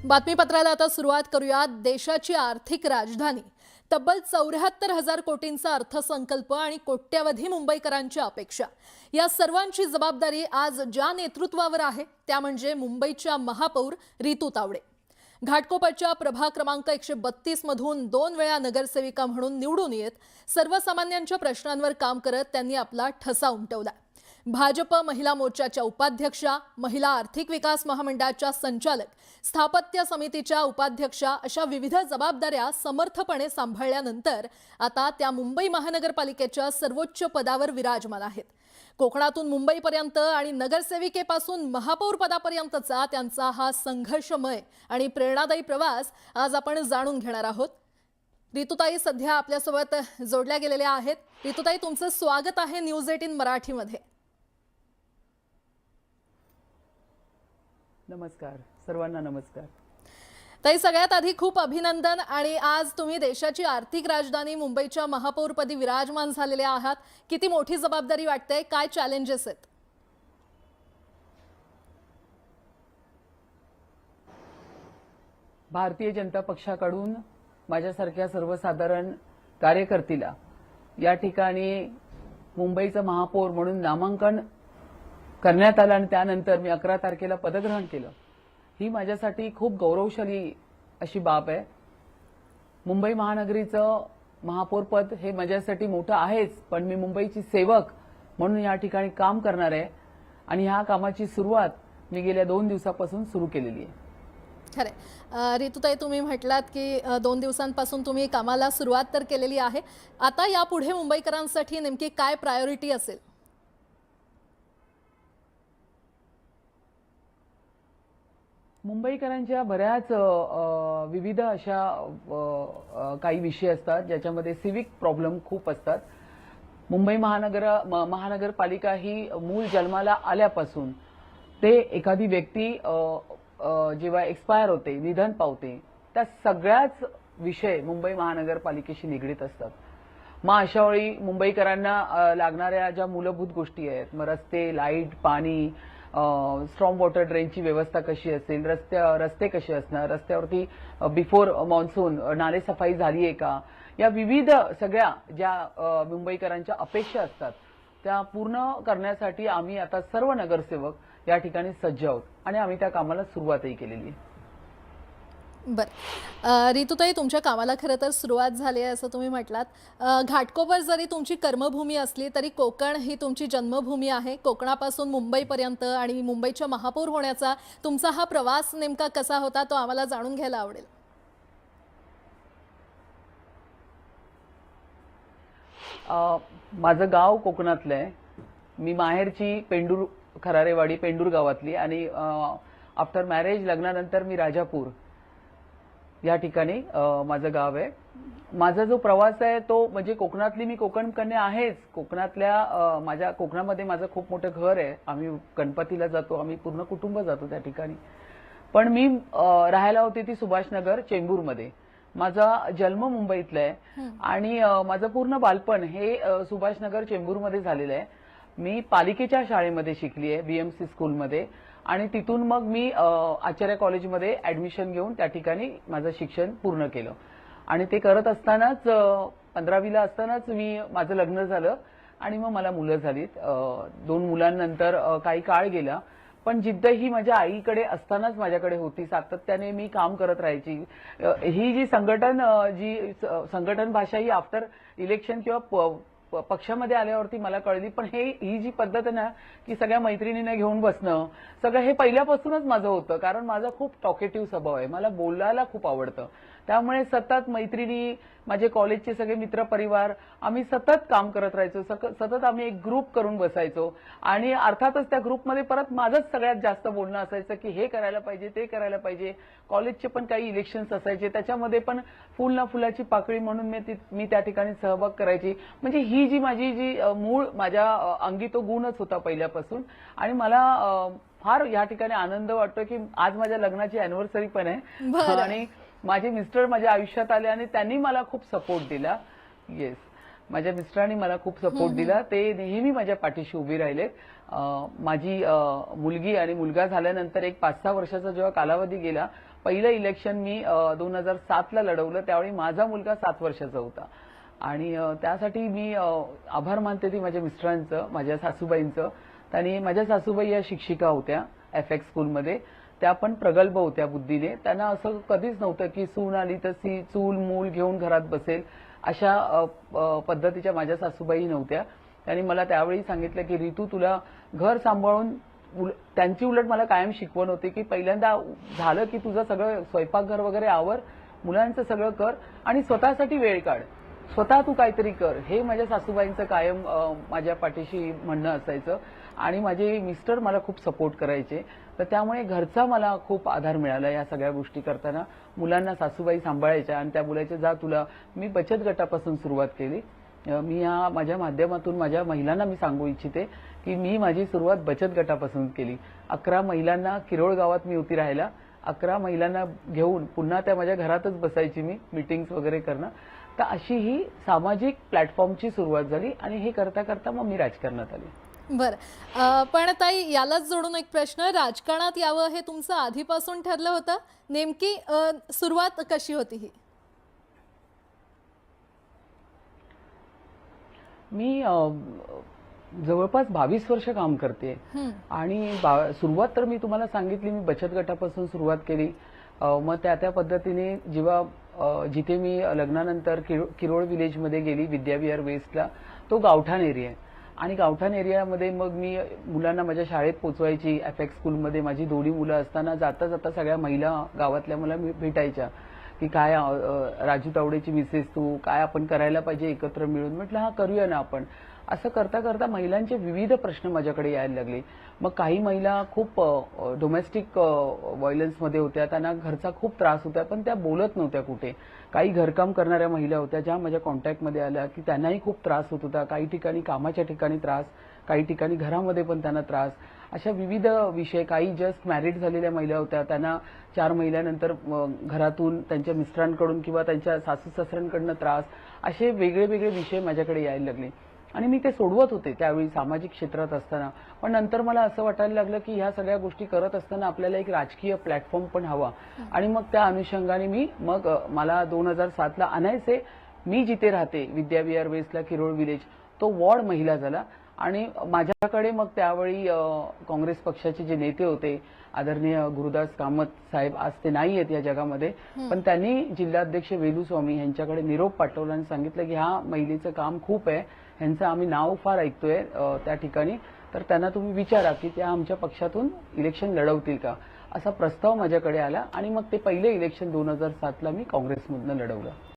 बातमीपत्राला आता सुरुवात करूया। देशाची आर्थिक राजधानी, तब्बल 74,000 कोटींचा अर्थसंकल्प आणि कोट्यवधी मुंबईकरांच्या अपेक्षा, या सर्वांची जबाबदारी आज ज्या नेतृत्वावर आहे त्या म्हणजे मुंबईच्या महापौर रितू तावडे। घाटकोपरच्या प्रभाग क्रमांक 132 मधून 2 वेळा नगरसेविका म्हणून निवडून येत सर्वसामान्यांच्या प्रश्नांवर काम करत त्यांनी आपला ठसा उमटवला। भाजप महिला मोर्चाच्या उपाध्यक्षा, महिला आर्थिक विकास महामंडळाच्या संचालक, स्थापत्य समितीच्या उपाध्यक्षा अशा विविध जबाबदाऱ्या समर्थपणे सांभाळल्यानंतर आता त्या मुंबई महानगरपालिकेच्या सर्वोच्च पदावर विराजमान आहेत। कोकणातून मुंबईपर्यंत आणि नगरसेविकेपासून महापौर पदापर्यंतचा त्यांचा हा संघर्षमय आणि प्रेरणादायी प्रवास आज आपण जाणून घेणार आहोत। रितुताई सध्या आपल्यासोबत जोडल्या गेलेल्या आहेत। रितुताई, तुमचं स्वागत आहे न्यूज 18 मराठीमध्ये। नमस्कार सर्वांना। नमस्कार ताई, सगळ्यात आधी खूप अभिनंदन। आणि आज तुम्ही देशाची आर्थिक राजधानी मुंबईच्या महापौरपदी विराजमान झालेले आहात। किती मोठी जबाबदारी वाटते, काय चॅलेंजेस आहेत? भारतीय जनता पक्षाकडून माझ्यासारख्या सर्वसाधारण कार्यकर्त्याला या ठिकाणी मुंबईचं महापौर म्हणून नामांकन करण्यात आलं आणि त्यानंतर मी 11 तारखेला पदग्रहण केलं। ही माझ्यासाठी खूप गौरवशाली अशी बाब आहे। मुंबई महानगरीचं महापौर पद हे माझ्यासाठी मोठं आहेच, पण मी मुंबईची सेवक म्हणून या ठिकाणी काम करणार आहे आणि ह्या कामाची सुरुवात मी गेल्या 2 दिवसापासून सुरू केलेली आहे। खरे रितुताई, तुम्ही म्हटलात की 2 दिवसांपासून तुम्ही कामाला सुरुवात तर केलेली आहे। आता यापुढे मुंबईकरांसाठी नेमकी काय प्रायोरिटी असेल? मुंबईकरांच्या बऱ्याच विविध अशा काही विषय असतात ज्याच्यामध्ये सिविक प्रॉब्लेम खूप असतात। मुंबई महानगरपालिका ही मूळ जन्माला आल्यापासून ते एखादी व्यक्ती जेव्हा एक्सपायर होते, निधन पावते, त्या सगळ्याच विषय मुंबई महानगरपालिकेशी निगडीत असतात। मग अशा वेळी मुंबईकरांना लागणाऱ्या ज्या मूलभूत गोष्टी आहेत, मग रस्ते, लाईट, पाणी, स्ट्रॉंग वॉटर ड्रेनची व्यवस्था कशी असेल, रस्ते कसे असणार, रस्त्यावरती बिफोर मॉन्सून नाले सफाई झाली आहे का, या विविध सगळ्या ज्या मुंबईकरांच्या अपेक्षा असतात त्या पूर्ण करण्यासाठी आम्ही आता सर्व नगरसेवक या ठिकाणी सज्ज आहोत आणि आम्ही त्या कामाला सुरुवातही केलेली आहे। बरं, रितुताई, तुमच्या कामाला खरं तर सुरुवात झाली आहे असं तुम्ही म्हटलात। घाटकोपर जरी तुमची कर्मभूमी असली तरी कोकण ही तुमची जन्मभूमी आहे। कोकणापासून मुंबईपर्यंत आणि मुंबईच्या महापौर होण्याचा तुमचा हा प्रवास नेमका कसा होता तो आम्हाला जाणून घ्यायला आवडेल। माझं गाव कोकणातलं आहे। मी माहेरची पेंडूर खरारेवाडी पेंडूर गावातली आणि आफ्टर मॅरेज लग्नानंतर मी राजापूर या ठिकाणी माझं गाव आहे। माझा जो प्रवास आहे तो म्हणजे कोकणातली मी कोकण कन्या आहेच। कोकणातल्या माझ्या कोकणामध्ये माझं खूप मोठं घर आहे। आम्ही गणपतीला जातो, आम्ही पूर्ण कुटुंब जातो त्या ठिकाणी। पण मी राहायला होते ती सुभाषनगर चेंबूरमध्ये। माझा जन्म मुंबईतला आहे आणि माझं पूर्ण बालपण हे सुभाषनगर चेंबूरमध्ये झालेलं आहे। मी पालिकेच्या शाळेमध्ये शिकली आहे, बीएमसी स्कूलमध्ये, आणि तिथून मग मी आचार्य कॉलेजमध्ये ऍडमिशन घेऊन त्या ठिकाणी माझं शिक्षण पूर्ण केलं। आणि ते करत असतानाच 15वीला असतानाच माझं लग्न झालं आणि मग मला मुलं झालीत। 2 मुलांनंतर काही काळ गेला, पण जिद्द ही माझ्या आईकडे असतानाच माझ्याकडे होती। सातत्याने मी काम करत राहायची। ही जी संघटन भाषा ही आफ्टर इलेक्शन किंवा पक्षामध्ये आल्यावरती मला कळली, पण ही जी पद्धत आहे ना की सगळ्या मैत्रिणींना घेऊन बसणं, सगळं हे पहिल्यापासूनच माझं होतं। कारण माझा खूप टॉकेटिव्ह स्वभाव आहे, मला बोलायला खूप आवडतं। त्यामुळे सतत मैत्रिणी, माझे कॉलेजचे सगळे मित्रपरिवार, आम्ही सतत काम करत राहायचो। सतत आम्ही एक ग्रुप करून बसायचो आणि अर्थातच त्या ग्रुपमध्ये परत माझंच सगळ्यात जास्त बोलणं असायचं की हे करायला पाहिजे, ते करायला पाहिजे। कॉलेजचे पण काही इलेक्शन्स असायचे, त्याच्यामध्ये पण फुल ना फुलाची पाकळी म्हणून मी त्या ठिकाणी सहभाग करायची। म्हणजे ही जी माझी मूळ माझ्या अंगी तो गुणच होता पहिल्यापासून। आणि मला फार या ठिकाणी आनंद वाटतो की आज माझ्या लग्नाची अॅनिव्हर्सरी पण आहे आणि माझे मिस्टर माझ्या आयुष्यात आले आणि त्यांनी मला खूप सपोर्ट दिला। येस, माझ्या मिस्टरांनी मला खूप सपोर्ट दिला. ते नेहमी माझ्या पाठीशी उभी राहिले. माझी मुलगी आणि मुलगा झाल्यानंतर एक 5-6 वर्षाचा जेव्हा कालावधी गेला, पहिलं इलेक्शन मी 2007ला लढवलं. त्यावेळी माझा मुलगा 7 वर्षाचा होता आणि त्यासाठी मी आभार मानते ती माझ्या मिस्टरांचं, माझ्या सासूबाईंचं. त्यांनी, माझ्या सासूबाई या शिक्षिका होत्या FX स्कूलमध्ये. त्या पण प्रगल्भ होत्या बुद्धीने. त्यांना असं कधीच नव्हतं की सून आली तर ती चूल मूल घेऊन घरात बसेल, अशा पद्धतीच्या माझ्या सासूबाई नव्हत्या. त्यांनी मला त्यावेळी सांगितलं की ऋतू, तुला घर सांभाळून, त्यांची उलट मला कायम शिकवण होती की पहिल्यांदा झालं की तुझं सगळं स्वयंपाकघर वगैरे आवर, मुलांचं सगळं कर आणि स्वतःसाठी वेळ काढ, स्वतः तू काहीतरी कर. हे माझ्या सासूबाईंचं कायम माझ्या पाठीशी म्हणणं असायचं. आणि माझे मिस्टर मला खूप सपोर्ट करायचे. तर त्यामुळे घरचा मला खूप आधार मिळाला या सगळ्या गोष्टी करताना. मुलांना सासूबाई सांभाळायच्या आणि त्या बोलायच्या, जा तुला. मी बचत गटापासून सुरुवात केली. मी या माझ्या माध्यमातून माझ्या महिलांना मी सांगू इच्छिते की मी माझी सुरुवात बचत गटापासून केली. 11 महिलांना किरोळ गावात मी होती राहायला. 11 महिलांना घेऊन पुन्हा त्या माझ्या घरातच बसायची मी, मीटिंग्स वगैरे करणं. तर अशी ही सामाजिक प्लॅटफॉर्मची सुरुवात झाली आणि हे करता करता मग मी राजकारणात आले. बरं, पण ताई यालाच जोडून एक प्रश्न, राजकारणात यावं हे तुमचं आधीपासून ठरलं होतं? नेमकी सुरुवात कशी होती ही? मी जवळपास 22 वर्ष काम करते आणि सुरुवात तर मी तुम्हाला सांगितली, मी बचत गटापासून सुरुवात केली. मग त्या पद्धतीने जेव्हा जिथे मी लग्नानंतर किरोळ विलेजमध्ये गेली, विद्याविहार वेस्टला, तो गावठाण एरिया आहे आणि गावठाण एरियामध्ये मग मी मुलांना माझ्या शाळेत पोचवायची. FX स्कूलमध्ये माझी 2 मुलं असताना जाता जाता सगळ्या महिला गावातल्या मला भेटायच्या की काय राजू तावडेची मिसेस तू, काय आपण करायला पाहिजे एकत्र मिळून. म्हटलं हा करूया ना आपण. असं करता करता महिलांचे विविध प्रश्न माझ्याकडे यायला लागले. मग काही महिला खूप डोमेस्टिक व्हायलन्समध्ये होत्या, त्यांना घरचा खूप त्रास होता, पण त्या बोलत नव्हत्या कुठे. काही घरकाम करणाऱ्या महिला होत्या ज्या माझ्या कॉन्टॅक्टमध्ये आल्या की त्यांनाही खूप त्रास होत होता. काही ठिकाणी कामाच्या ठिकाणी त्रास, काही ठिकाणी घरामध्ये पण त्यांना त्रास. अशा विविध विषय. काही जस्ट मॅरिड झालेल्या महिला होत्या, त्यांना 4 महिन्यानंतर घरातून त्यांच्या मिस्टरांकडून किंवा त्यांच्या सासू सासऱ्यांकडून त्रास. असे वेगळे वेगळे विषय माझ्याकडे यायला लागले आणि मी ते सोडवत होते त्यावेळी सामाजिक क्षेत्रात असताना. पण नंतर मला असं वाटायला लागलं की ह्या सगळ्या गोष्टी करत असताना आपल्याला एक राजकीय प्लॅटफॉर्म पण हवा आणि मग त्या अनुषंगाने मला 2007ला आणायचे. मी जिथे राहते विद्याविहार वेस्टला किरोळ विलेज, तो वॉर्ड महिला झाला आणि माझ्याकडे मग त्यावेळी काँग्रेस पक्षाचे जे नेते होते, आदरणीय गुरुदास कामत साहेब, आज ते नाही आहेत या जगामध्ये, पण त्यांनी जिल्हाध्यक्ष वेलुस्वामी यांच्याकडे निरोप पाठवला आणि सांगितलं की ह्या महिलेचं काम खूप आहे, ह्यांचं आम्ही नाव फार ऐकतोय त्या ठिकाणी, तर त्यांना तुम्ही विचारा की त्या आमच्या पक्षातून इलेक्शन लढवतील का. असा प्रस्ताव माझ्याकडे आला आणि मग ते पहिले इलेक्शन 2007ला मी काँग्रेसमधनं लढवलं.